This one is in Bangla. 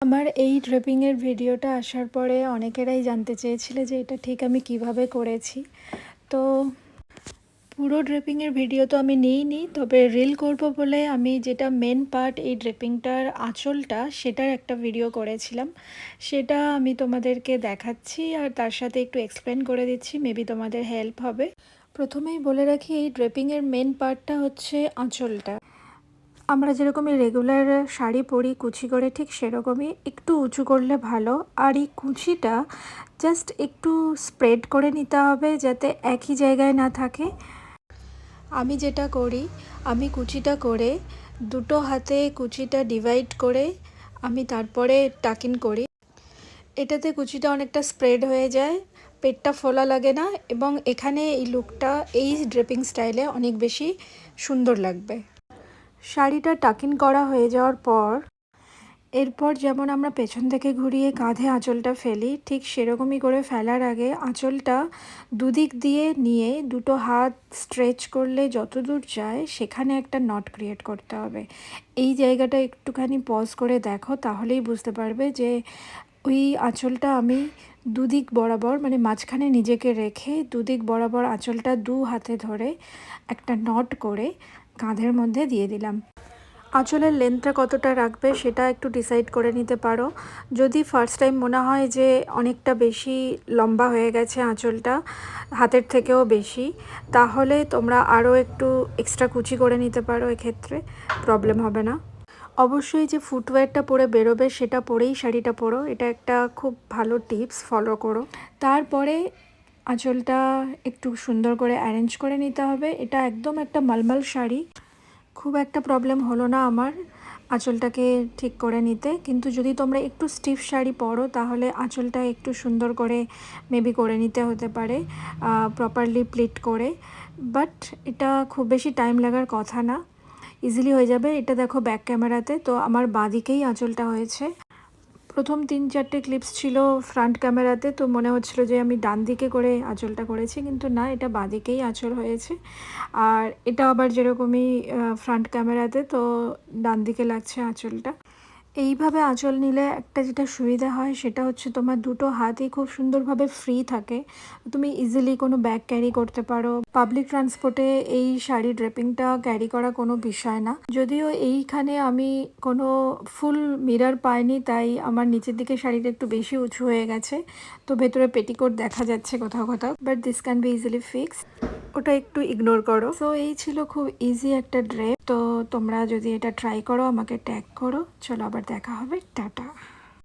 আমার এই ড্রেপিংয়ের ভিডিওটা আসার পরে অনেকেরাই জানতে চেয়েছিলে যে এটা ঠিক আমি কিভাবে করেছি। তো পুরো ড্রেপিংয়ের ভিডিও তো আমি নিইনি, তবে রিল করব বলে আমি যেটা মেন পার্ট এই ড্রেপিংটার আঁচলটা সেটার একটা ভিডিও করেছিলাম। সেটা আমি তোমাদেরকে দেখাচ্ছি আর তার সাথে একটু এক্সপ্লেন করে দিচ্ছি, মেবি তোমাদের হেল্প হবে। প্রথমেই বলে রাখি এই ড্রেপিংয়ের মেন পার্টটা হচ্ছে আঁচলটা। আমরা যেরকমই রেগুলার শাড়ি পরি কুচি করে, ঠিক সেরকমই একটু উঁচু করলে ভালো। আর এই কুচিটা জাস্ট একটু স্প্রেড করে নিতে হবে যাতে একই জায়গায় না থাকে। আমি যেটা করি, আমি কুচিটা করে দুটো হাতে কুচিটা ডিভাইড করে আমি তারপরে টাকিন করি। এটাতে কুচিটা অনেকটা স্প্রেড হয়ে যায়, পেটটা ফোলা লাগে না, এবং এখানে এই লুকটা এই ড্রেপিং স্টাইলে অনেক বেশি সুন্দর লাগবে। শাড়িটা টাকিন করা হয়ে যাওয়ার পর এরপর যেমন আমরা পেছন থেকে ঘুরিয়ে কাঁধে আঁচলটা ফেলি, ঠিক সেরকমই করে ফেলার আগে আঁচলটা দুদিক দিয়ে নিয়ে দুটো হাত স্ট্রেচ করলে যতদূর যায় সেখানে একটা নট ক্রিয়েট করতে হবে। এই জায়গাটা একটুখানি পজ করে দেখো, তাহলেই বুঝতে পারবে যে ওই আঁচলটা আমি দুদিক বরাবর, মানে মাঝখানে নিজেকে রেখে দুদিক বরাবর আঁচলটা দু হাতে ধরে একটা নট করে কাঁধের মধ্যে দিয়ে দিলাম। আঁচলের লেন্থটা কতটা রাখবে সেটা একটু ডিসাইড করে নিতে পারো। যদি ফার্স্ট টাইম মনে হয় যে অনেকটা বেশি লম্বা হয়ে গেছে আঁচলটা, হাতের থেকেও বেশি, তাহলে তোমরা আরও একটু এক্সট্রা কুচি করে নিতে পারো, এক্ষেত্রে প্রবলেম হবে না। অবশ্যই যে ফুটওয়্যারটা পরে বেরোবে সেটা পরেই শাড়িটা পরো, এটা একটা খুব ভালো টিপস, ফলো করো। তারপরে আঁচলটা একটু সুন্দর করে অ্যারেঞ্জ করে নিতে হবে। এটা একদম একটা মালমাল শাড়ি, খুব একটা প্রবলেম হলো না আমার আঁচলটাকে ঠিক করে নিতে। কিন্তু যদি তোমরা একটু স্টিফ শাড়ি পরো তাহলে আঁচলটা একটু সুন্দর করে মেবি করে নিতে হতে পারে, প্রপারলি প্লিট করে। বাট এটা খুব বেশি টাইম লাগার কথা না, ইজিলি হয়ে যাবে। এটা দেখো ব্যাক ক্যামেরাতে তো আমার বাঁদিকেই আঁচলটা হয়েছে। প্রথম 3-4টে ক্লিপস ছিল ফ্রন্ট ক্যামেরাতে, তো মনে হচ্ছিল যে আমি ডান দিকে করে আঁচলটা করেছি, কিন্তু না, এটা বাঁদিকেই আঁচল হয়েছে। আর এটা আবার যেরকমই ফ্রন্ট ক্যামেরাতে, তো ডান দিকে লাগছে আঁচলটা। এইভাবে আঁচল নিলে একটা যেটা সুবিধা হয় সেটা হচ্ছে তোমার দুটো হাতই খুব সুন্দরভাবে ফ্রি থাকে, তুমি ইজিলি কোনো ব্যাগ ক্যারি করতে পারো। পাবলিক ট্রান্সপোর্টে এই শাড়ি ড্রেপিংটা ক্যারি করা কোনো বিষয় না। যদিও এইখানে আমি কোনো ফুল মিরর পাইনি, তাই আমার নিচের দিকে শাড়িটা একটু বেশি উঁচু হয়ে গেছে, তো ভেতরে পেটিকোট দেখা যাচ্ছে কোথাও কোথাও, but this can be easily fixed, ওটা একটু ইগনোর করো। সো এই ছিল খুব ইজি একটা ড্রেপ। তো তোমরা যদি এটা ট্রাই করো আমাকে ট্যাগ করো। চলো আবার দেখা হবে, টাটা।